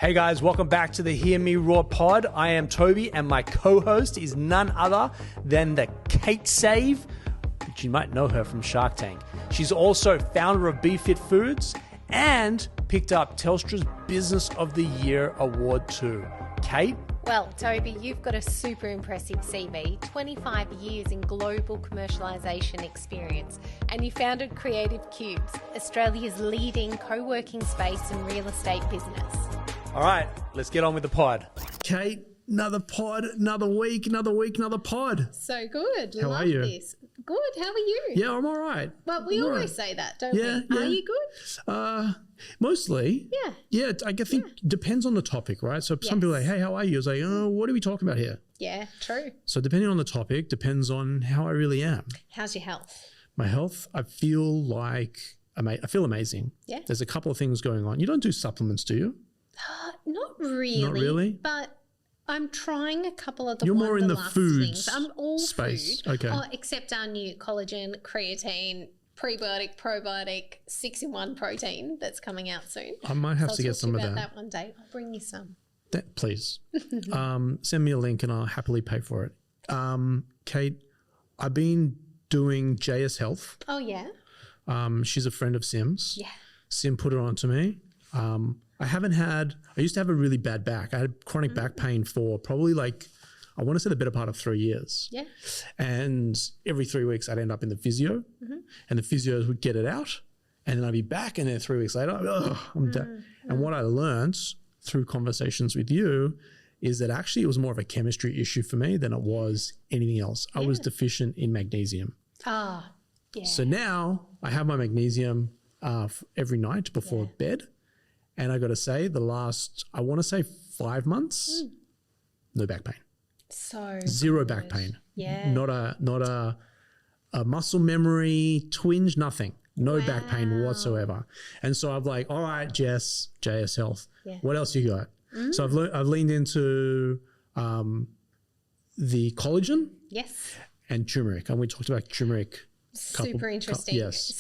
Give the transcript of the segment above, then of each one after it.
Hey guys, welcome back to the Hear Me Roar pod. I am Toby and my co-host is none other than the Kate Save, which you might know her from Shark Tank. She's also founder of BeFit Foods and picked up Telstra's Business of the Year award too. Kate? Well, Toby, you've got a super impressive CV, 25 years in global commercialisation experience, and you founded Creative Cubes, Australia's leading co-working space and real estate business. All right, let's get on with the pod. Kate, another pod, another week, another pod. So good. How are you? This. Good. How are you? Yeah, I'm all right. Well, we always say that, don't we? Yeah. Are you good? Mostly. Yeah. Yeah, I think depends on the topic, right? So some people are like, hey, how are you? I was like, oh, what are we talking about here? Yeah, true. So depending on the topic, depends on how I really am. How's your health? My health, I feel amazing. Yeah. There's a couple of things going on. You don't do supplements, do you? Not really. Not really? But I'm trying a couple of the You're more in the food things. I'm all space. food. Okay. Except our new collagen, creatine, prebiotic, probiotic, 6-in-1 protein that's coming out soon. I might have to get some of about that. that one day. I'll bring you some. Please. Send me a link and I'll happily pay for it. Kate, I've been doing JS Health. Oh, yeah? She's a friend of Sim's. Yeah. Sim put it on to me. I used to have a really bad back. I had chronic back pain for probably I want to say the better part of 3 years. Yeah. And every 3 weeks I'd end up in the physio and the physios would get it out and then I'd be back and then 3 weeks later, I'm done. And what I learned through conversations with you is that actually it was more of a chemistry issue for me than it was anything else. I was deficient in magnesium. Ah, yeah. So now I have my magnesium every night before bed. And I got to say, the last, I want to say 5 months, no back pain. So Zero good. back pain. Yeah. Not a muscle memory twinge, nothing. No back pain whatsoever. And so I'm like, all right, Jess, JS Health, what else you got? So I've leaned into the collagen and turmeric. And we talked about turmeric. Super interesting. Yes.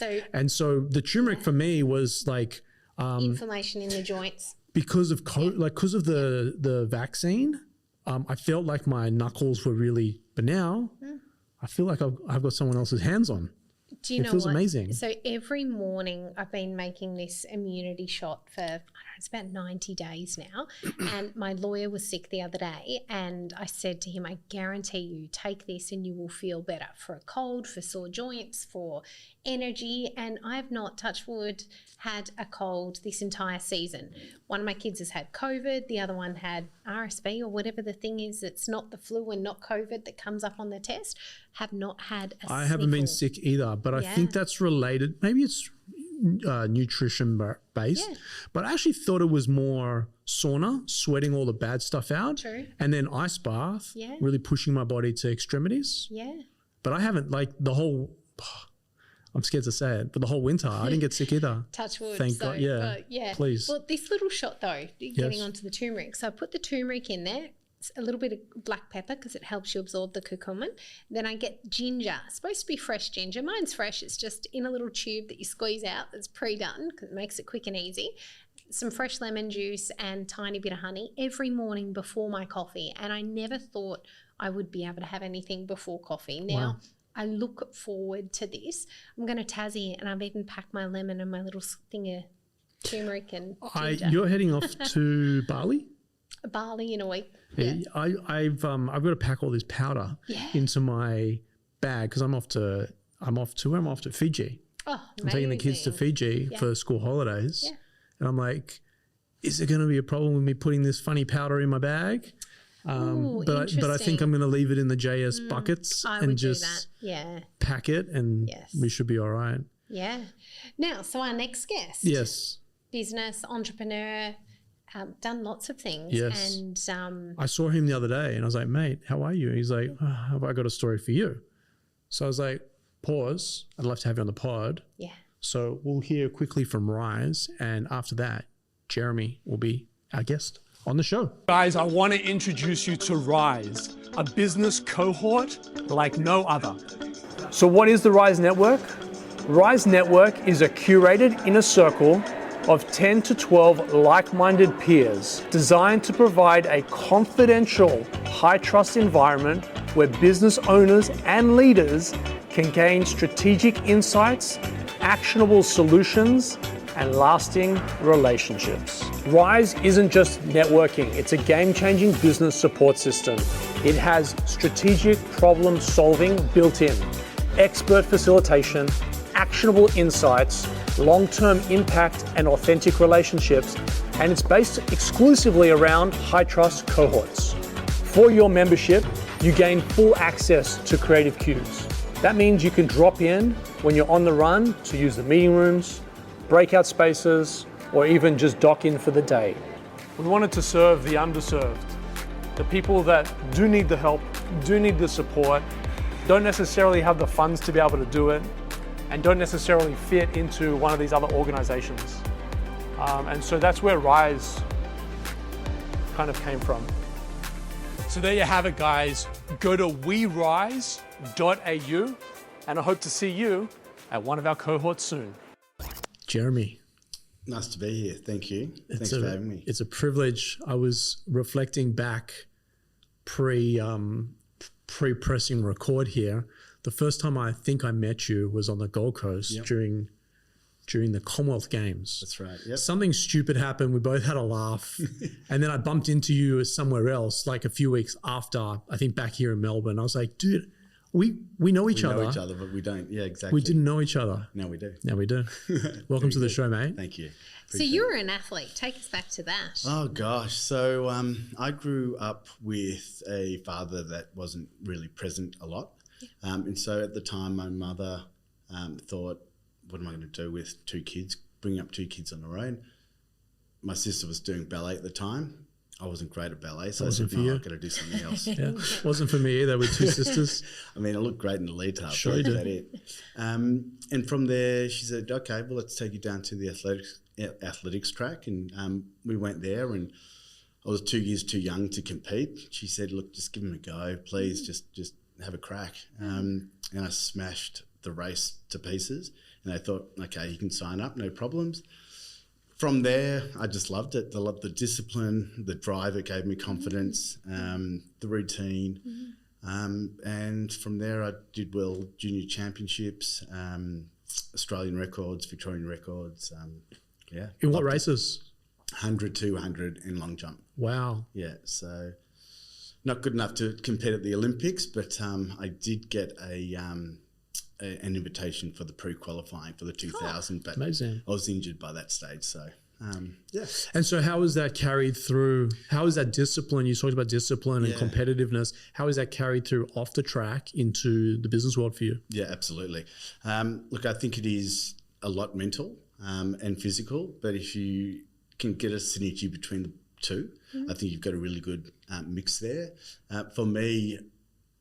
So the turmeric for me was like, inflammation in the joints. Because of the vaccine, I felt like my knuckles were really, but now I feel like I've got someone else's hands on. Do you know it feels what? amazing. So every morning I've been making this immunity shot for, I don't know, it's about 90 days now. And my lawyer was sick the other day and I said to him, I guarantee you take this and you will feel better for a cold, for sore joints, for energy. And I've not, touch wood, had a cold this entire season. One of my kids has had COVID. The other one had RSV or whatever the thing is. It's not the flu and not COVID that comes up on the test. Have not had a I haven't been sick either, but I think that's related. Maybe it's nutrition based, but I actually thought it was more sauna, sweating all the bad stuff out. True. And then ice bath, really pushing my body to extremities. Yeah. But I haven't I'm scared to say it, but the whole winter I didn't get sick either. Touch wood. Thank God. Yeah. Please. Well, this little shot though, getting onto the turmeric. So I put the turmeric in there, a little bit of black pepper because it helps you absorb the curcumin. Then I get ginger. It's supposed to be fresh ginger. Mine's fresh. It's just in a little tube that you squeeze out that's pre-done because it makes it quick and easy. Some fresh lemon juice and tiny bit of honey every morning before my coffee. And I never thought I would be able to have anything before coffee. Now, I look forward to this. I'm going to Tassie and I've even packed my lemon and my little thing of turmeric and ginger. You're heading off to Bali? Bali in a week. Yeah. I've got to pack all this powder into my bag because I'm off to Fiji. Oh, I'm taking the kids to Fiji for school holidays. Yeah. And I'm like, is there going to be a problem with me putting this funny powder in my bag? But I think I'm going to leave it in the JS buckets and just pack it and we should be all right. Yeah. Now, so our next guest. Yes. Business, entrepreneur, done lots of things. Yes. And I saw him the other day and I was like, mate, how are you? He's like, have I got a story for you? So I was like, pause. I'd love to have you on the pod. Yeah. So we'll hear quickly from Rise. And after that, Jeremy will be our guest on the show. Guys, I want to introduce you to Rise, a business cohort like no other. So what is the Rise Network? Rise Network is a curated inner circle of 10 to 12 like-minded peers designed to provide a confidential, high-trust environment where business owners and leaders can gain strategic insights, actionable solutions, and lasting relationships. Rise isn't just networking, it's a game-changing business support system. It has strategic problem solving built in, expert facilitation, actionable insights, long-term impact and authentic relationships, and it's based exclusively around high-trust cohorts. For your membership, you gain full access to Creative Cubes. That means you can drop in when you're on the run to use the meeting rooms, breakout spaces, or even just dock in for the day. We wanted to serve the underserved, the people that do need the help, do need the support, don't necessarily have the funds to be able to do it, and don't necessarily fit into one of these other organizations. And so that's where Rise kind of came from. So there you have it, guys. Go to werise.au, and I hope to see you at one of our cohorts soon. Jeremy. Nice to be here. Thank you. Thanks for having me. It's a privilege. I was reflecting back pre-pressing record here. The first time I think I met you was on the Gold Coast during the Commonwealth Games. That's right. Yep. Something stupid happened. We both had a laugh. And then I bumped into you somewhere else like a few weeks after, I think back here in Melbourne. I was like, dude, we know each other. We know each other, but we don't. Yeah, exactly. We didn't know each other. Now we do. Now we do. Welcome to the show, mate. Thank you. So you were an athlete. Take us back to that. Oh, gosh. So I grew up with a father that wasn't really present a lot. And so at the time, my mother thought, what am I going to do with two kids, bringing up two kids on her own? My sister was doing ballet at the time. I wasn't great at ballet, so I said, no, I've got to do something else. Wasn't for me either with two sisters. I mean, I looked great in the lead tub. Sure you did. It. And from there, she said, okay, well, let's take you down to the athletics track. And we went there, and I was 2 years too young to compete. She said, look, just give him a go. Please, just have a crack. And I smashed the race to pieces. And I thought, okay, you can sign up, no problems. From there, I just loved it. I loved the discipline, the drive. It gave me confidence, the routine. And from there, I did well junior championships, Australian records, Victorian records. In what races? 100, 200 and long jump. Wow. Yeah, so not good enough to compete at the Olympics, but I did get an invitation for the pre-qualifying for the 2000, but amazing. I was injured by that stage, so yeah. And so how was that carried through? How is that discipline? You talked about discipline and competitiveness. How is that carried through off the track into the business world for you? Yeah, absolutely. Look, I think it is a lot mental and physical, but if you can get a synergy between the two, I think you've got a really good mix there. For me,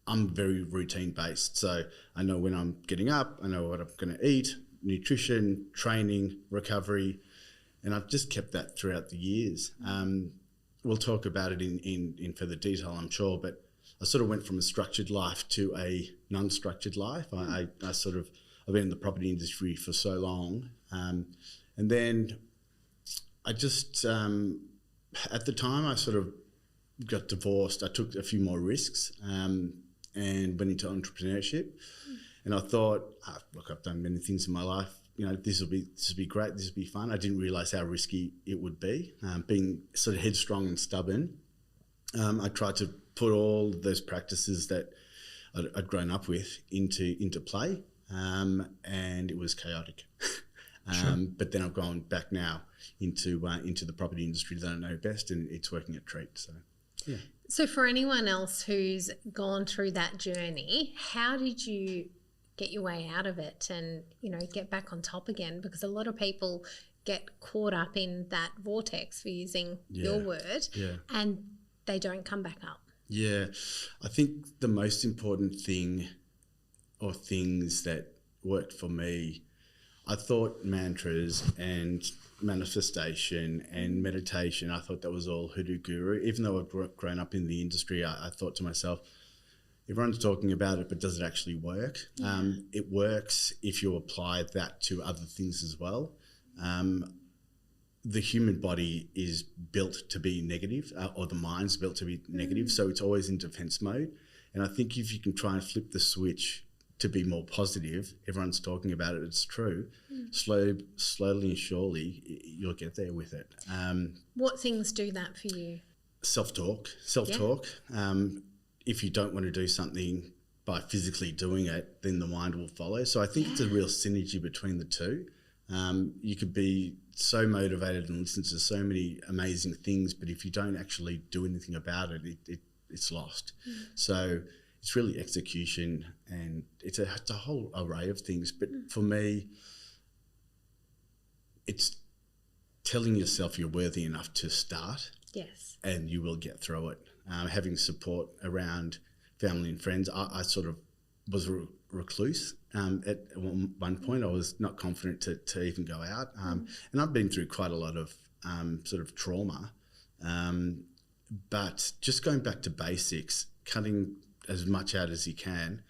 I'm very routine based. So I know when I'm getting up, I know what I'm going to eat, nutrition, training, recovery. And I've just kept that throughout the years. We'll talk about it in further detail, I'm sure, but I sort of went from a structured life to a non-structured life. I've been in the property industry for so long. And then I just, at the time I sort of got divorced. I took a few more risks and went into entrepreneurship. And I thought, look, I've done many things in my life. You know, this will be great. This will be fun. I didn't realise how risky it would be. Being sort of headstrong and stubborn, I tried to put all those practices that I'd grown up with into play, and it was chaotic. Sure. But then I've gone back now into the property industry that I know best, and it's working a treat. So, yeah. So for anyone else who's gone through that journey, how did you get your way out of it and, you know, get back on top again? Because a lot of people get caught up in that vortex, for using your word, and they don't come back up. Yeah. I think the most important thing, or things that worked for me, I thought mantras and manifestation and meditation, I thought that was all hoodoo guru. Even though I've grown up in the industry, I thought to myself, everyone's talking about it, but does it actually work? It works if you apply that to other things as well. the human body is built to be negative, or the mind's built to be negative, so it's always in defense mode. And I think if you can try and flip the switch to be more positive, everyone's talking about it, it's true, slowly and surely you'll get there with it. What things do that for you? Self-talk. If you don't want to do something by physically doing it, then the mind will follow. So I think it's a real synergy between the two. You could be so motivated and listen to so many amazing things, but if you don't actually do anything about it, it's lost. So it's really execution, and it's a whole array of things. But for me, it's telling yourself you're worthy enough to start. Yes. And you will get through it. Having support around family and friends. I sort of was a recluse. At one point, I was not confident to even go out. And I've been through quite a lot of sort of trauma. But just going back to basics, cutting as much out as you can,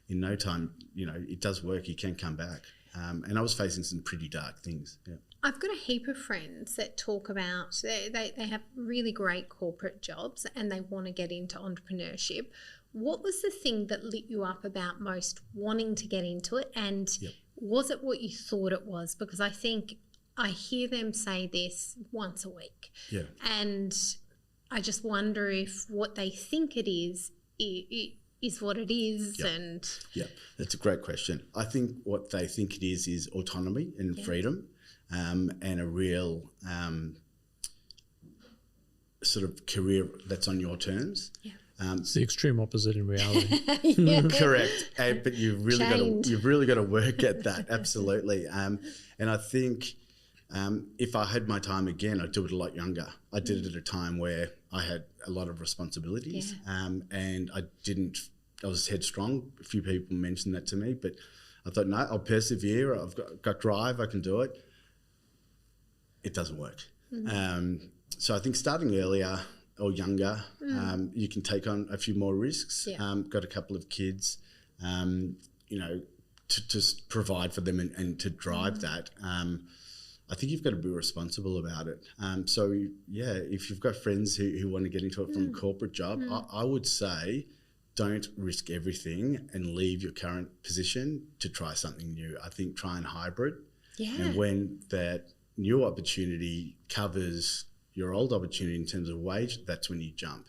in no time, it does work. You can come back. And I was facing some pretty dark things. Yeah. I've got a heap of friends that talk about they have really great corporate jobs and they want to get into entrepreneurship. What was the thing that lit you up about most wanting to get into it? And was it what you thought it was? Because I think I hear them say this once a week. Yeah. And I just wonder if what they think it is what it is. And that's a great question. I think what they think it is autonomy and freedom, and a real sort of career that's on your terms. Yeah. It's the extreme opposite in reality. Correct. But you've really got to work at that. Absolutely. And I think if I had my time again, I'd do it a lot younger. I did it at a time where I had a lot of responsibilities, and I was headstrong. A few people mentioned that to me, but I thought, no, I'll persevere. I've got drive. I can do it. It doesn't work. So I think starting earlier or younger, you can take on a few more risks. Got a couple of kids, to provide for them and to drive that. I think you've got to be responsible about it. So if you've got friends who want to get into it from a corporate job, I would say don't risk everything and leave your current position to try something new. I think try and hybrid. Yeah. And when that new opportunity covers your old opportunity in terms of wage, that's when you jump.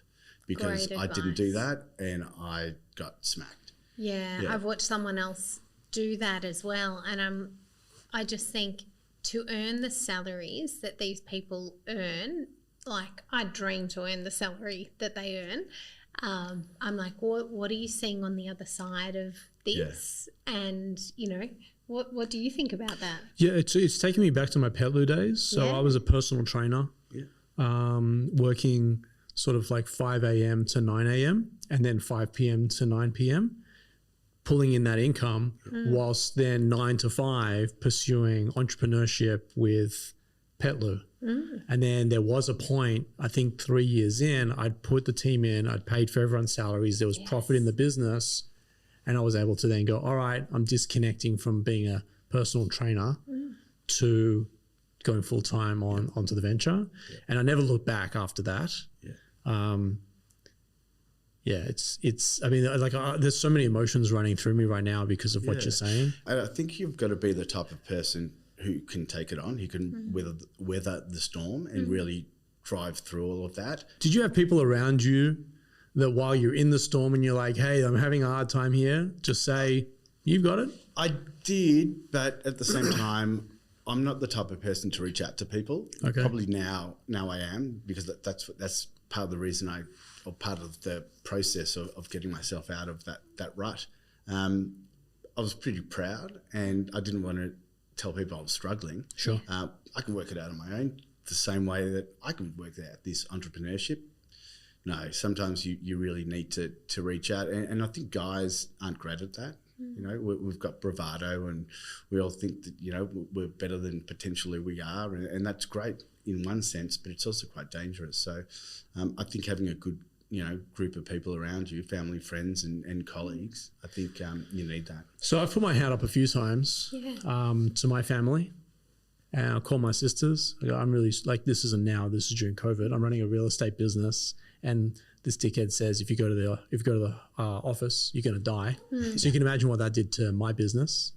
Because I didn't do that and I got smacked. Yeah, I've watched someone else do that as well. And I just think to earn the salaries that these people earn, like I dream to earn the salary that they earn. I'm like, what are you seeing on the other side of this? Yeah. And, what do you think about that? Yeah, it's taken me back to my Petloo days. So I was a personal trainer, working sort of like 5 a.m. to 9 a.m. and then 5 p.m. to 9 p.m., pulling in that income whilst then 9 to 5 pursuing entrepreneurship with Petloo. And then there was a point, I think 3 years in, I'd put the team in, I'd paid for everyone's salaries, there was profit in the business, and I was able to then go, all right, I'm disconnecting from being a personal trainer to going full-time onto the venture. Yeah. And I never looked back after that. Yeah. It's I mean, like there's so many emotions running through me right now because of what you're saying. I think you've got to be the type of person who can take it on, who can weather the storm and really drive through all of that. Did you have people around you that while you're in the storm and you're like, hey, I'm having a hard time here, just say, you've got it? I did, but at the same time, I'm not the type of person to reach out to people. Okay. Probably now I am, because that's part of the reason or part of the process of getting myself out of that rut. I was pretty proud and I didn't want to tell people I was struggling. Sure. I can work it out on my own, the same way that I can work out this entrepreneurship. No, sometimes you really need to reach out. And I think guys aren't great at that. We've got bravado and we all think that, we're better than potentially we are. And that's great in one sense, but it's also quite dangerous. So I think having a good, group of people around you, family, friends and colleagues, I think you need that. So I've put my hand up a few times to my family. And I'll call my sisters. I go, I'm really like, this isn't now. This is during COVID. I'm running a real estate business, and this dickhead says if you go to the office, you're going to die. So you can imagine what that did to my business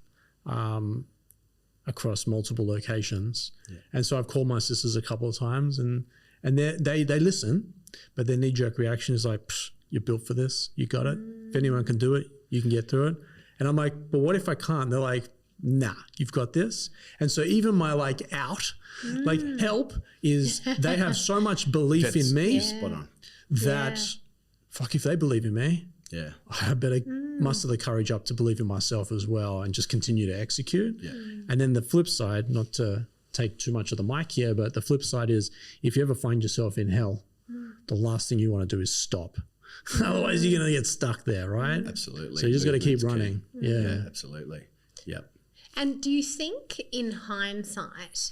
across multiple locations. Yeah. And so I've called my sisters a couple of times, and they listen, but their knee-jerk reaction is like, you're built for this. You got it. If anyone can do it, you can get through it. And I'm like, but what if I can't? They're like, nah, you've got this. And so even my help is they have so much belief in me that fuck, if they believe in me, I better muster the courage up to believe in myself as well and just continue to execute. Yeah. And then the flip side, not to take too much of the mic here, but the flip side is if you ever find yourself in hell, the last thing you want to do is stop. Otherwise you're going to get stuck there, right? Absolutely. So you just got to keep running. Yeah, absolutely. Yep. And do you think in hindsight,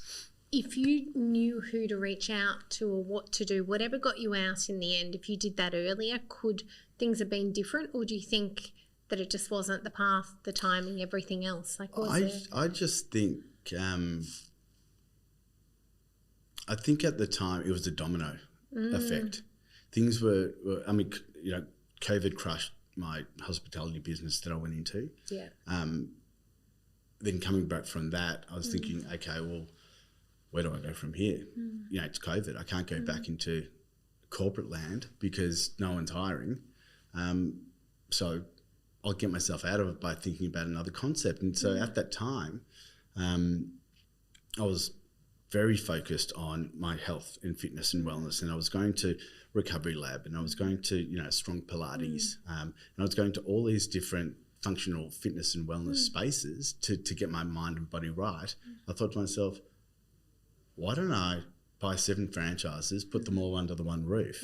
if you knew who to reach out to or what to do, whatever got you out in the end, if you did that earlier, could things have been different? Or do you think that it just wasn't the path, the timing, everything else? Like, I just think, I think at the time it was a domino effect. Things were, I mean, COVID crushed my hospitality business that I went into. Yeah. Then coming back from that, I was thinking, okay, well, where do I go from here? It's COVID. I can't go back into corporate land because no one's hiring. So I'll get myself out of it by thinking about another concept. And so at that time, I was very focused on my health and fitness and wellness. And I was going to Recovery Lab, and I was going to, Strong Pilates. And I was going to all these different functional fitness and wellness spaces to get my mind and body right. I thought to myself, why don't I buy 7 franchises, put them all under the one roof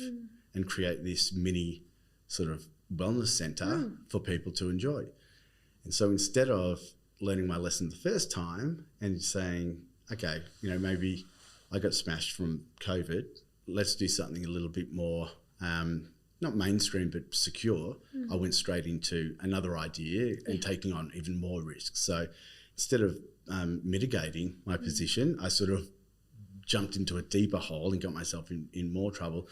and create this mini sort of wellness center for people to enjoy? And so instead of learning my lesson the first time and saying, okay, maybe I got smashed from COVID, let's do something a little bit more not mainstream, but secure, I went straight into another idea and taking on even more risks. So instead of mitigating my position, I sort of jumped into a deeper hole and got myself in more trouble.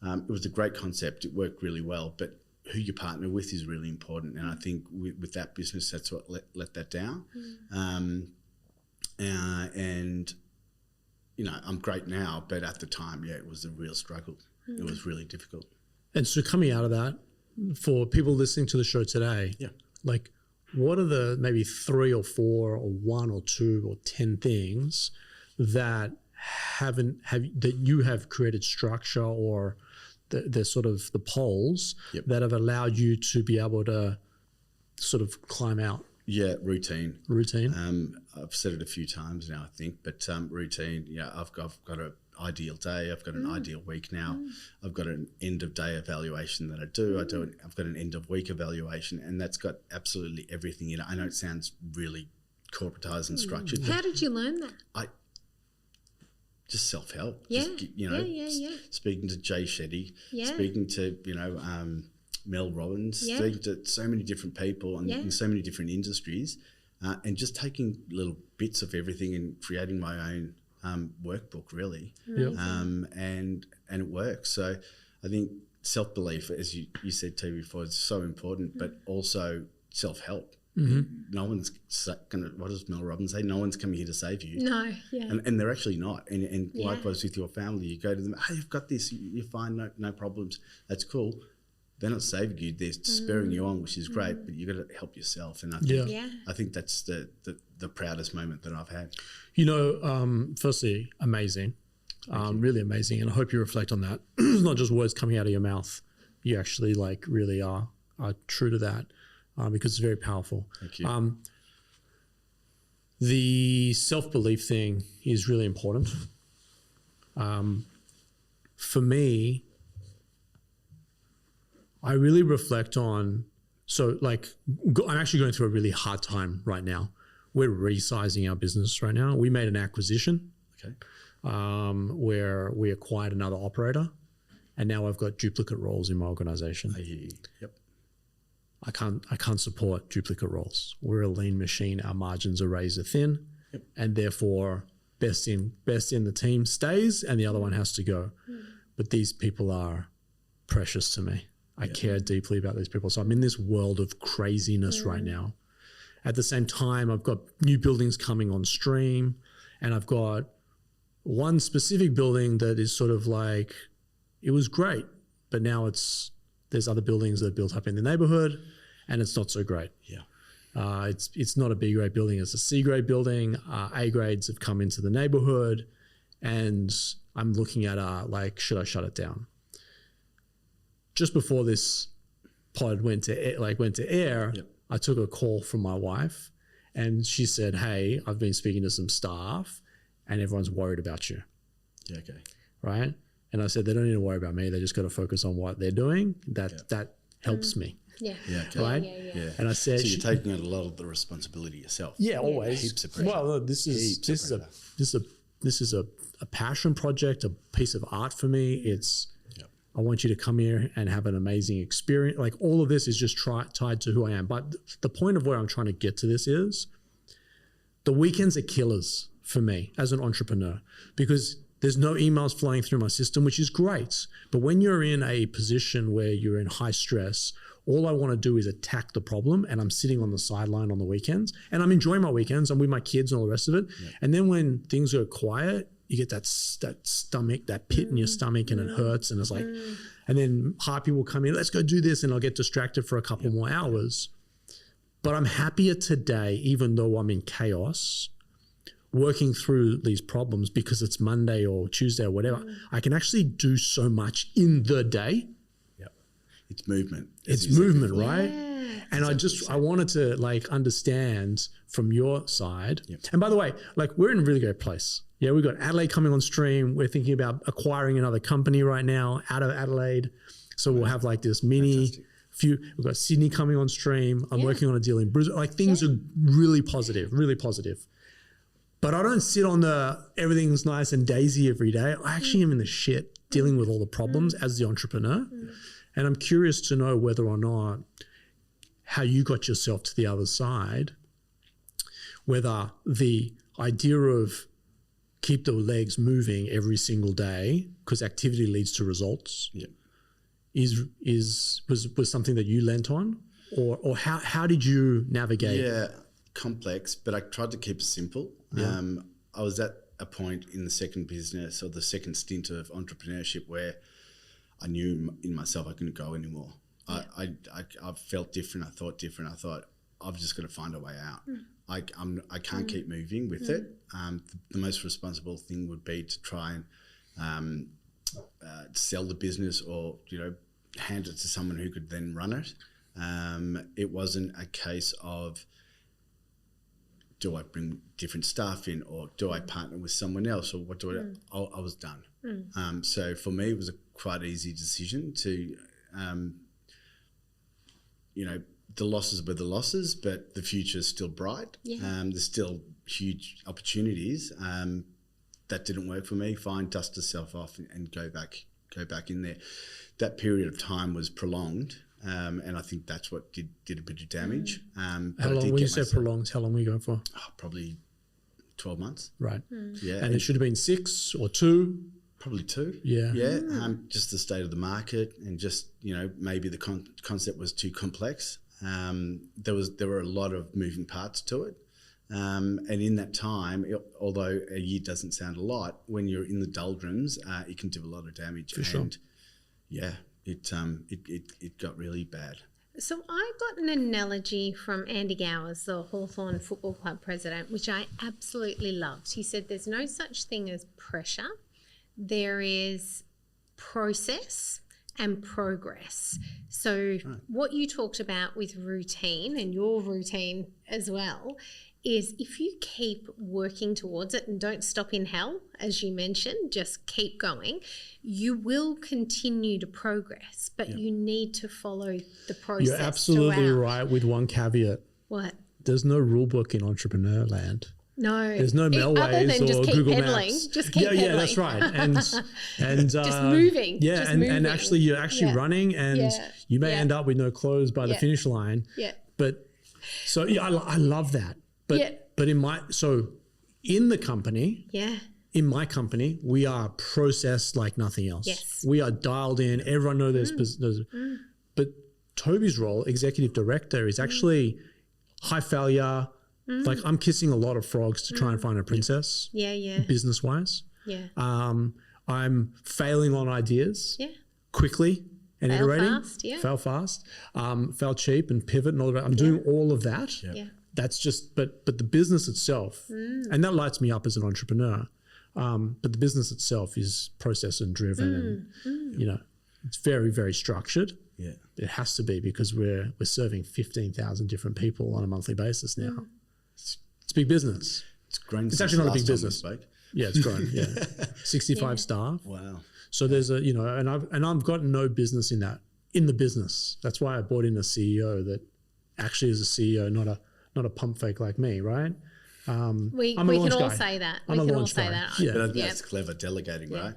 It was a great concept. It worked really well, but who you partner with is really important. And I think with that business, that's what let that down. And, I'm great now, but at the time, it was a real struggle. It was really difficult. And so coming out of that, for people listening to the show today, like what are the maybe 3 or 4 or 1 or 2 or 10 things that that you have created structure or the sort of the poles that have allowed you to be able to sort of climb out? Yeah, routine. I've said it a few times now, I think, but routine. I've got an ideal day. I've got an ideal week now. I've got an end of day evaluation that I do. I've got an end of week evaluation, and that's got absolutely everything in it. I know it sounds really corporatized and structured. How did you learn that? Just self-help. Yeah. Speaking to Jay Shetty, speaking to, Mel Robbins, speaking to so many different people and in so many different industries, and just taking little bits of everything and creating my own workbook, really. And it works. So I think self-belief, as you said to me before, is so important, but also self-help. No one's going to, what does Mel Robbins say? No one's coming here to save you. No, And they're actually not. And likewise with your family, you go to them, hey, you've got this, you're fine, no problems. That's cool. They're not saving you, they're spurring you on, which is great, but you've got to help yourself. And I think that's the proudest moment that I've had. Firstly, amazing. Really amazing. And I hope you reflect on that. It's not just words coming out of your mouth. You actually really are true to that. Because it's very powerful. Thank you. The self-belief thing is really important. For me, I really reflect on, I'm actually going through a really hard time right now. We're resizing our business right now. We made an acquisition where we acquired another operator, and now I've got duplicate roles in my organization. I hear you. Yep. I can't support duplicate roles. We're a lean machine. Our margins are razor thin, and therefore best in the team stays and the other one has to go. But these people are precious to me. I care deeply about these people. So I'm in this world of craziness right now. At the same time, I've got new buildings coming on stream, and I've got one specific building that is sort of like, it was great, but now there's other buildings that are built up in the neighborhood and it's not so great. Yeah. It's not a B grade building, it's a C grade building. A grades have come into the neighborhood, and I'm looking at like, should I shut it down? Just before this pod went to air, I took a call from my wife, and she said, "Hey, I've been speaking to some staff and everyone's worried about you." Yeah, okay. Right? And I said, they don't need to worry about me. They just got to focus on what they're doing. That helps me. Yeah. Yeah, okay. Right? Yeah. And I said, so you're taking on a lot of the responsibility yourself. Yeah, always. Heaps of pressure. Well, this is a passion project, a piece of art for me. I want you to come here and have an amazing experience. Like, all of this is just tied to who I am. But the point of where I'm trying to get to this is the weekends are killers for me as an entrepreneur, because there's no emails flowing through my system, which is great. But when you're in a position where you're in high stress, all I want to do is attack the problem, and I'm sitting on the sideline on the weekends, and I'm enjoying my weekends. I'm with my kids and all the rest of it. Yeah. And then when things go quiet, you get that stomach, that pit in your stomach, and it hurts. And it's like, and then high people come in, let's go do this. And I'll get distracted for a couple more hours. But I'm happier today, even though I'm in chaos, working through these problems, because it's Monday or Tuesday or whatever. I can actually do so much in the day. Yep. It's movement. It's movement, right? Yeah. And I wanted to like understand from your side. Yep. And by the way, like, we're in a really great place. Yeah, we've got Adelaide coming on stream. We're thinking about acquiring another company right now out of Adelaide. So we'll have like this mini we've got Sydney coming on stream. I'm working on a deal in Brisbane. Like, things are really positive, really positive. But I don't sit on the everything's nice and daisy every day. I actually am in the shit dealing with all the problems as the entrepreneur. And I'm curious to know whether or not how you got yourself to the other side, whether the idea of keep the legs moving every single day because activity leads to results was something that you lent on, or how did you navigate? Yeah, complex, but I tried to keep it simple. I was at a point in the second business, or the second stint of entrepreneurship, where I knew in myself I couldn't go anymore. I felt different. I thought different. I thought, I've just got to find a way out. I can't keep moving with it. The most responsible thing would be to try and sell the business, or hand it to someone who could then run it. It wasn't a case of, do I bring different staff in, or do I partner with someone else, or what do I was done. So for me, it was a quite easy decision to, the losses were the losses, but the future is still bright. There's still huge opportunities. That didn't work for me. Fine, dust yourself off and go back in there. That period of time was prolonged. And I think that's what did a bit of damage. How long, when you say prolonged, how long were you going for? Probably 12 months. Right. Yeah. And it should have been 6 or 2? Probably 2. Yeah. Yeah. Just the state of the market, and just, maybe the concept was too complex. There were a lot of moving parts to it. And in that time, although a year doesn't sound a lot, when you're in the doldrums, it can do a lot of damage. For sure. Yeah. It got really bad. So I got an analogy from Andy Gowers, the Hawthorn Football Club president, which I absolutely loved. He said there's no such thing as pressure. There is process and progress. So what you talked about with routine, and your routine as well, is if you keep working towards it and don't stop in hell, as you mentioned, just keep going, you will continue to progress, but you need to follow the process. You're absolutely throughout. right, with one caveat. What? There's no rule book in entrepreneur land. No. There's no Melways or Google Maps. Just keep pedaling. Yeah, that's right. And just moving. Yeah, just and actually you're actually running, and you may end up with no clothes by the finish line. Yeah. But so I love that. But in the company, Yeah. in my company, we are processed like nothing else. Yes. We are dialed in. Everyone knows there's business. But Toby's role, executive director, is actually high failure. Like I'm kissing a lot of frogs to try and find a princess. Yeah. Business wise. Yeah. I'm failing on ideas Yeah. quickly and Fail iterating. fast, yeah. Fail fast. Fail cheap and pivot and all of that. I'm doing all of that. Yeah. That's just, but the business itself, and that lights me up as an entrepreneur. But the business itself is process and driven, and it's very, very structured. Yeah. It has to be because we're serving 15,000 different people on a monthly basis now. It's big business. It's grown. It's since actually not a last big time we business. spoke. Yeah, it's grown. Yeah, 65 staff. Wow. So there's and I've got no business in the business. That's why I brought in a CEO that actually is a CEO, not a pump fake like me, right? We I'm a can launch all guy. say that. I'm We a can all launch say guy. that. Yeah. But that's clever delegating, right?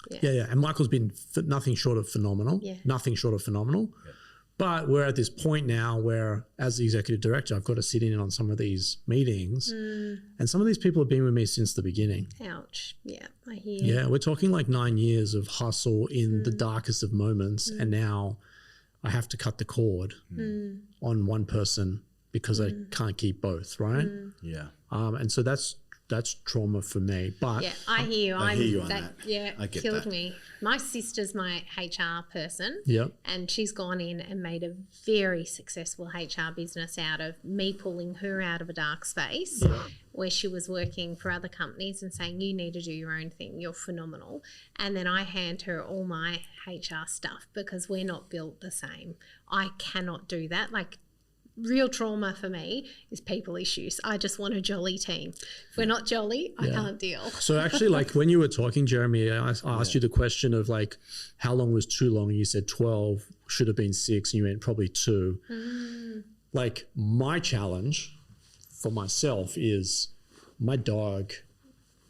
Yeah. And Michael's been nothing short of phenomenal. Yeah. Nothing short of phenomenal. Yeah. But we're at this point now where, as the executive director, I've got to sit in on some of these meetings, and some of these people have been with me since the beginning. Ouch. Yeah, I hear you. Yeah, we're talking like 9 years of hustle in the darkest of moments, and now I have to cut the cord on one person because I can't keep both, right? Yeah. And so that's trauma for me. But Yeah, I hear you. I hear you on that. Yeah, I get killed that. me. My sister's my HR person. Yep. And she's gone in and made a very successful HR business out of me pulling her out of a dark space where she was working for other companies and saying, you need to do your own thing. You're phenomenal. And then I hand her all my HR stuff because we're not built the same. I cannot do that. Like, real trauma for me is people issues. I just want a jolly team. If we're not jolly, I can't deal. So actually, like when you were talking, Jeremy, I asked you the question of like, how long was too long? And you said 12, should have been 6, and you went probably 2. Like my challenge for myself is my dog,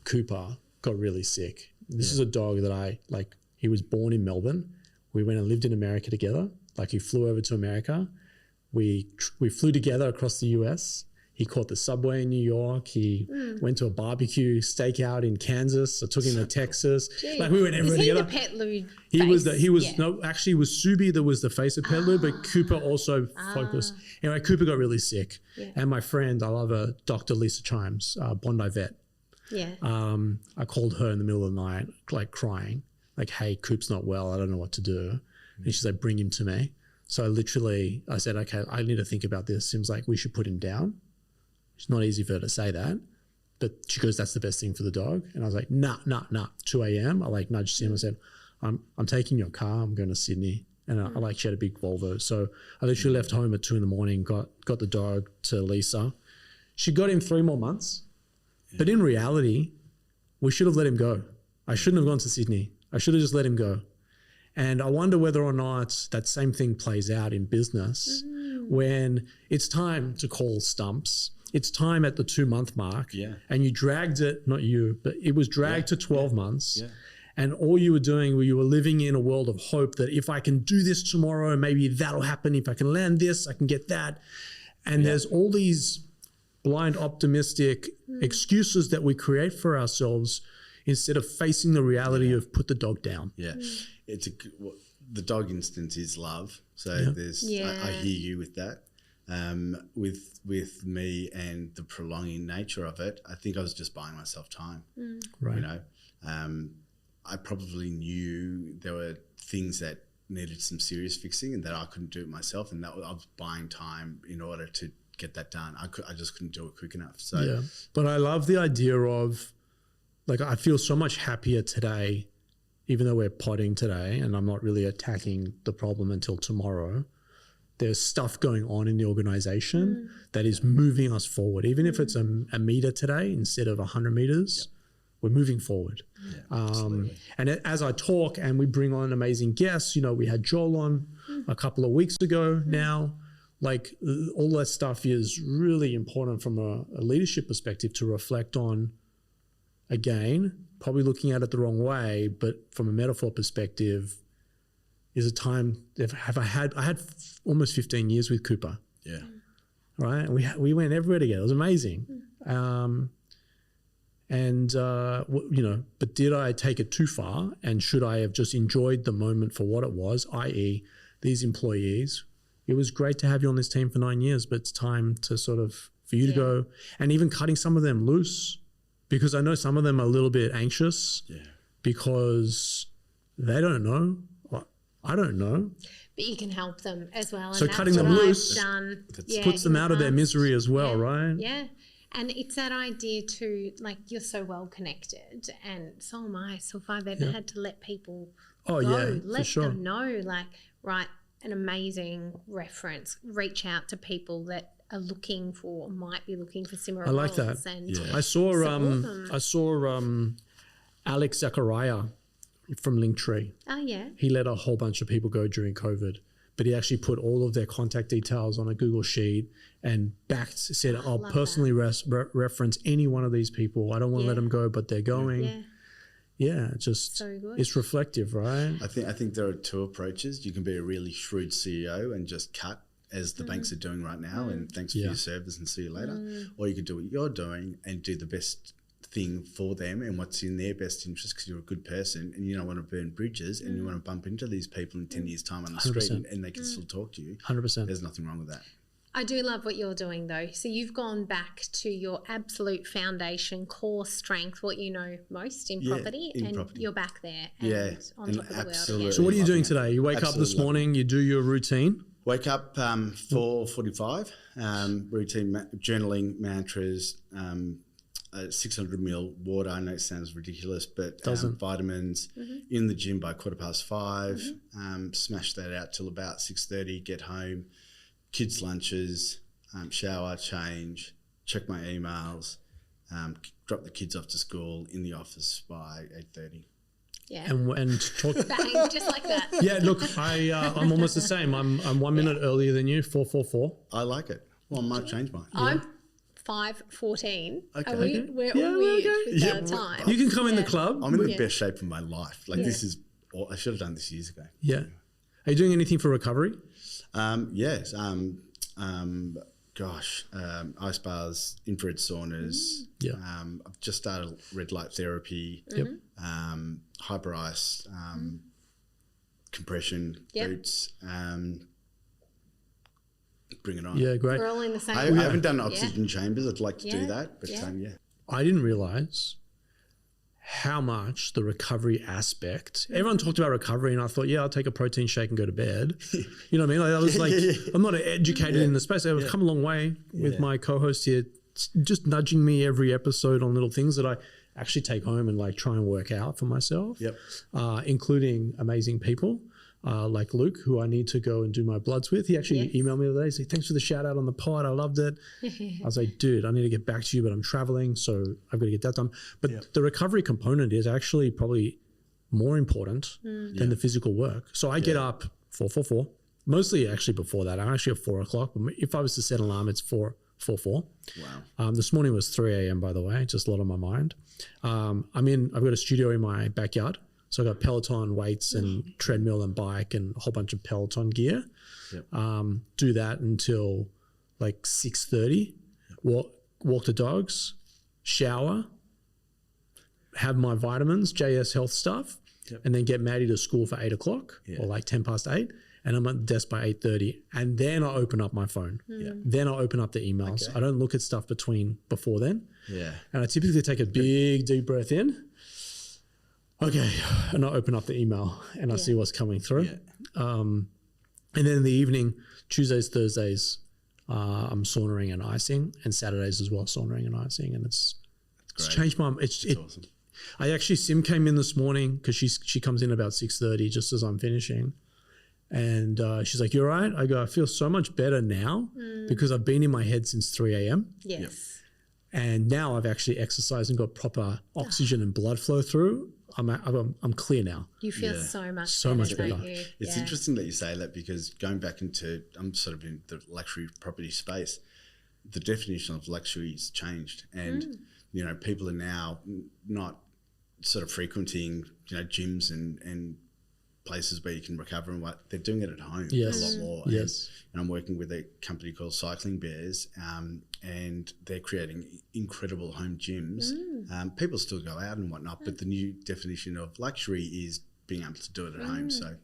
Cooper, got really sick. This is a dog that he was born in Melbourne. We went and lived in America together. Like he flew over to America. We flew together across the US. He caught the subway in New York. He went to a barbecue stakeout in Kansas. I took him to Texas. Gee. Like we went everywhere Is he together. the pet Lou Actually it was Subi that was the face of Pet Lou, but Cooper also focused. Anyway, Cooper got really sick. Yeah. And my friend, I love her, Dr. Lisa Chimes, Bondi vet. Yeah. I called her in the middle of the night, like crying, like, hey, Coop's not well. I don't know what to do. And she's like, bring him to me. So I said, okay, I need to think about this. Seems like we should put him down. It's not easy for her to say that. But she goes, that's the best thing for the dog. And I was like, nah. 2 a.m. I like nudged him. I said, I'm taking your car. I'm going to Sydney. And she had a big Volvo. So I literally left home at 2 a.m, got the dog to Lisa. She got him 3 more months. Yeah. But in reality, we should have let him go. I shouldn't have gone to Sydney. I should have just let him go. And I wonder whether or not that same thing plays out in business when it's time to call stumps. It's time at the 2-month mark. Yeah. And you dragged it, not you, but it was dragged to 12 months. Yeah. And all you were doing you were living in a world of hope that if I can do this tomorrow, maybe that'll happen. If I can land this, I can get that. And there's all these blind optimistic excuses that we create for ourselves instead of facing the reality of put the dog down. Yeah. The dog instance is love. So I hear you with that. With me and the prolonging nature of it, I think I was just buying myself time. Right. You know, I probably knew there were things that needed some serious fixing and that I couldn't do it myself, and that I was buying time in order to get that done. I just couldn't do it quick enough. So yeah, but I love the idea of, like, I feel so much happier today, even though we're potting today, and I'm not really attacking the problem until tomorrow. There's stuff going on in the organization that is moving us forward, even if it's a meter today instead of 100 meters. Yep. We're moving forward. Yeah, and as I talk and we bring on amazing guests, we had Joel on a couple of weeks ago now, like all that stuff is really important from a leadership perspective to reflect on. Again, probably looking at it the wrong way, but from a metaphor perspective, is a time, I had almost 15 years with Cooper. Yeah. Right? And we went everywhere together. It was amazing. And, but did I take it too far? And should I have just enjoyed the moment for what it was, i.e. these employees? It was great to have you on this team for 9 years, but it's time to for you to go, and even cutting some of them loose, because I know some of them are a little bit anxious because they don't know. I don't know. But you can help them as well. So and cutting them loose puts them out of their past. misery as well, right? Yeah. And it's that idea too, like you're so well connected and so am I. So if I've ever had to let people go, let them know, like, right, an amazing reference, reach out to people that are looking for, might be looking for similar roles. I like that. And I saw Alex Zachariah from Linktree. Oh, yeah. He let a whole bunch of people go during COVID, but he actually put all of their contact details on a Google sheet and said, I'll personally reference any one of these people. I don't want to let them go, but they're going. Yeah, just so good. It's reflective, right? I think there are two approaches. You can be a really shrewd CEO and just cut, as the banks are doing right now, and thanks for your service and see you later. Or you could do what you're doing and do the best thing for them and what's in their best interest, because you're a good person and you don't want to burn bridges and you want to bump into these people in 10 years' time on the 100%. street and they can still talk to you. 100%. There's nothing wrong with that. I do love what you're doing though. So you've gone back to your absolute foundation, core strength, what you know most in property, you're back there and on top of the world again. So what are you doing today? You wake up this morning, you do your routine? Wake up 4:45, routine journaling, mantras, 600 ml water. I know it sounds ridiculous, but vitamins, in the gym by 5:15, smash that out till about 6:30, get home, kids' lunches, shower, change, check my emails, drop the kids off to school, in the office by 8:30. Yeah, and talk. Bang, just like that. Yeah, look, I'm almost the same. I'm 1 minute earlier than you. 4:44. I like it. Well, I might change mine. I'm 5:14. Okay. We're all weird with our time. You can come in the club. I'm in the best shape of my life. Like this is. I should have done this years ago. Yeah. Are you doing anything for recovery? Yes. Ice baths, infrared saunas. I've just started red light therapy. Hyper ice, compression boots. Bring it on. Yeah, great. We're all in the same. I haven't done oxygen chambers. I'd like to do that, but I didn't realize how much the recovery aspect. Everyone talked about recovery, and I thought, I'll take a protein shake and go to bed. You know what I mean? Like, I was like, I'm not educated in the space. I've come a long way with my co-host here, just nudging me every episode on little things that I actually take home and like try and work out for myself. Including amazing people. Like Luke, who I need to go and do my bloods with. He actually emailed me the other day, said, thanks for the shout out on the pod. I loved it. I was like, dude, I need to get back to you, but I'm traveling, so I've got to get that done. But the recovery component is actually probably more important than the physical work. So I get up 4:44, mostly actually before that. I'm actually at 4 o'clock. But if I was to set an alarm, it's 4:44. Wow. This morning was 3 a.m., by the way, just a lot on my mind. I've got a studio in my backyard. So I got Peloton weights and treadmill and bike and a whole bunch of Peloton gear. Do that until like 6:30. Walk the dogs, shower, have my vitamins, JS Health stuff, and then get Maddie to school for 8 o'clock or like 10 past 8. And I'm at the desk by 8:30. And then I open up my phone. Then I open up the emails. I don't look at stuff before then. And I typically take a big deep breath in. Okay, and I open up the email and I see what's coming through. And then in the evening, Tuesdays, Thursdays, I'm saunering and icing, and Saturdays as well, saunering and icing. And it's changed my. It's awesome. Sim came in this morning because she comes in about 6:30 just as I'm finishing, and she's like, "You're right." I go, "I feel so much better now because I've been in my head since 3 a.m. Yes. And now I've actually exercised and got proper oxygen and blood flow through. I'm clear now. You feel so much better. It's interesting that you say that, because going back into, I'm sort of in the luxury property space, the definition of luxury has changed, and people are now not sort of frequenting gyms and places where you can recover and what they're doing it at home Yes. a lot more. Yes. And I'm working with a company called Cycling Bears, and they're creating incredible home gyms. People still go out and whatnot, but the new definition of luxury is being able to do it at home. So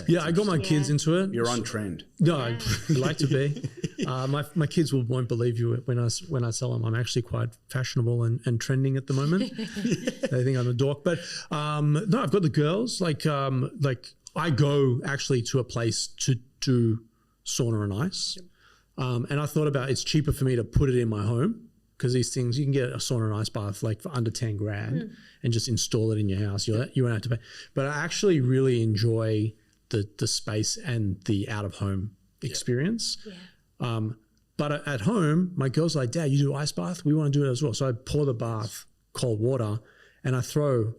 Yeah, I got my kids into it. you're on trend. No, I'd like to be. My kids won't believe you when I tell them I'm actually quite fashionable and trending at the moment. They think I'm a dork, but no, I've got the girls. Like I go actually to a place to do sauna and ice, and I thought about it's cheaper for me to put it in my home because these things you can get a sauna and ice bath like for under 10 grand and just install it in your house. You won't have to pay. But I actually really enjoy the space and the out of home experience. But at home, my girl's like, Dad, you do ice bath? We want to do it as well. So I pour the bath, cold water, and I throw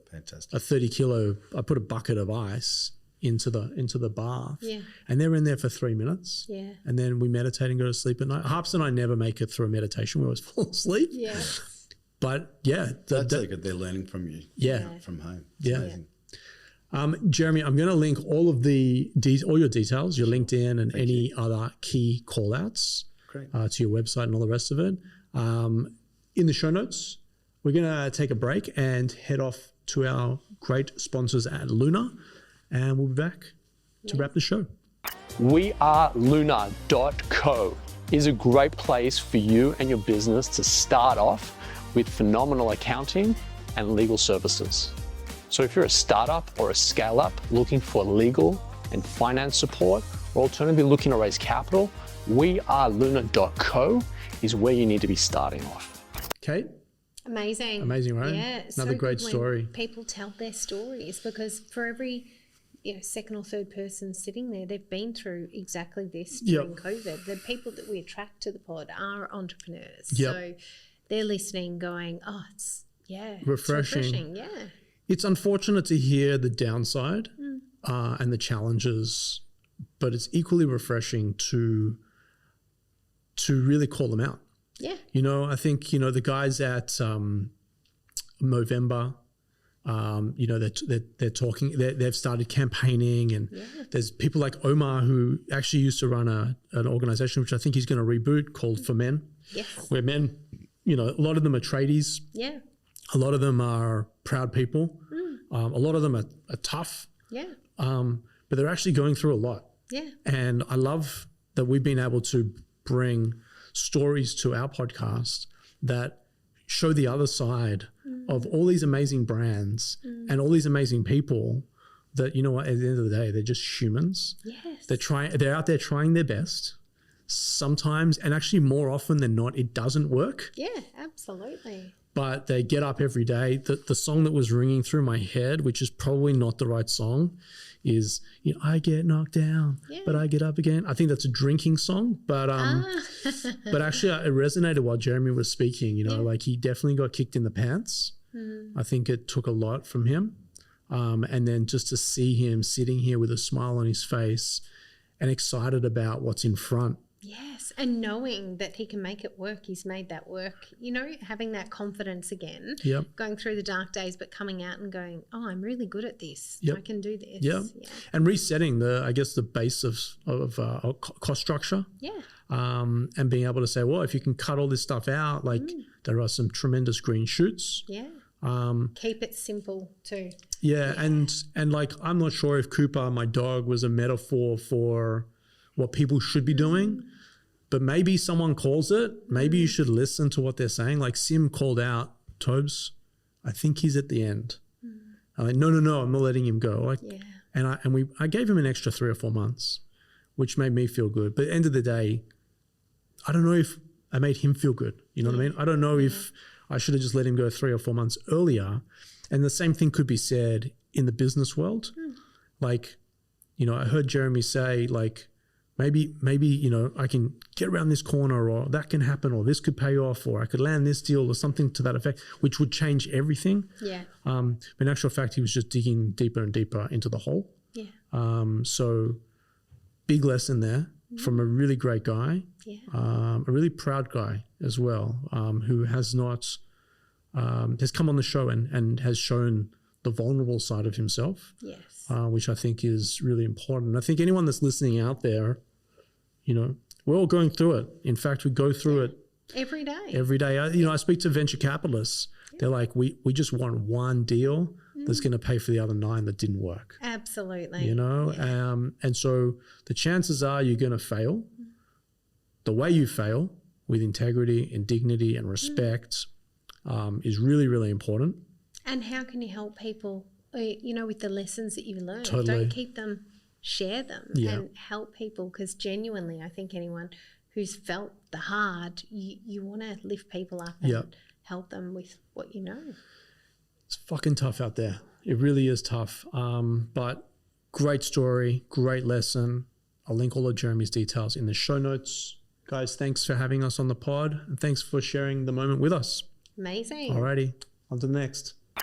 a 30 kilo, I put a bucket of ice into the bath. Yeah. And they're in there for 3 minutes. Yeah. And then we meditate and go to sleep at night. Harps and I never make it through a meditation. We always fall asleep. Yeah. But yeah. That's so good. They're learning from you. Yeah. From home. Yeah. Amazing. Jeremy, I'm going to link all of all your details, your LinkedIn and any other key call outs to your website and all the rest of it. In the show notes, we're going to take a break and head off to our great sponsors at Luna, and we'll be back to wrap the show. Luna.co is a great place for you and your business to start off with phenomenal accounting and legal services. So if you're a startup or a scale-up looking for legal and finance support, or alternatively looking to raise capital, Luna.co is where you need to be starting off. Kate? Amazing, right? Yeah, Another great good when story. People tell their stories because for every second or third person sitting there, they've been through exactly this during COVID. The people that we attract to the pod are entrepreneurs, so they're listening, going, "Oh, it's refreshing." Yeah. It's unfortunate to hear the downside and the challenges, but it's equally refreshing to really call them out. Yeah. I think, the guys at Movember, they're talking, they've started campaigning, and there's people like Omar who actually used to run an organization, which I think he's going to reboot, called For Men, where men, a lot of them are tradies. Yeah. A lot of them are proud people. A lot of them are tough. Yeah. But they're actually going through a lot. Yeah. And I love that we've been able to bring stories to our podcast that show the other side of all these amazing brands and all these amazing people that, at the end of the day, they're just humans. Yes. They're out there trying their best. Sometimes, and actually more often than not, it doesn't work. Yeah, absolutely. But they get up every day. The song that was ringing through my head, which is probably not the right song, is I get knocked down, but I get up again. I think that's a drinking song, but but actually it resonated while Jeremy was speaking. Like he definitely got kicked in the pants. I think it took a lot from him, and then just to see him sitting here with a smile on his face and excited about what's in front. Yes, and knowing that he can make it work, he's made that work, having that confidence again, going through the dark days, but coming out and going, oh, I'm really good at this. I can do this. Yeah. And resetting the base of cost structure. Yeah. And being able to say, well, if you can cut all this stuff out, there are some tremendous green shoots. Yeah. Keep it simple too. Yeah. And I'm not sure if Cooper, my dog, was a metaphor for what people should be doing, but maybe someone calls it. Maybe you should listen to what they're saying. Like Sim called out, Tobes, I think he's at the end. I'm like, no, I'm not letting him go. I gave him an extra 3 or 4 months, which made me feel good. But at the end of the day, I don't know if I made him feel good. You know what I mean? I don't know if I should have just let him go 3 or 4 months earlier. And the same thing could be said in the business world. I heard Jeremy say, maybe I can get around this corner, or that can happen, or this could pay off, or I could land this deal, or something to that effect, which would change everything. Yeah. But in actual fact, he was just digging deeper and deeper into the hole. Yeah. So big lesson there from a really great guy, a really proud guy as well, who has come on the show and has shown the vulnerable side of himself. Yes. Which I think is really important. I think anyone that's listening out there, you know, we're all going through it. In fact, we go through it every day. Every day. I speak to venture capitalists. They're like, we just want one deal that's going to pay for the other 9 that didn't work. Absolutely. You know, and so the chances are you're going to fail. The way you fail, with integrity and dignity and respect, is really, really important. And how can you help people, you know, with the lessons that you've learned? Totally. Don't keep them, share them and help people, because genuinely I think anyone who's felt the hard, you want to lift people up and help them with what you know. It's fucking tough out there. It really is tough. But great story, great lesson. I'll link all of Jeremy's details in the show notes. Guys, thanks for having us on the pod, and thanks for sharing the moment with us. Amazing. Alrighty, on to the next.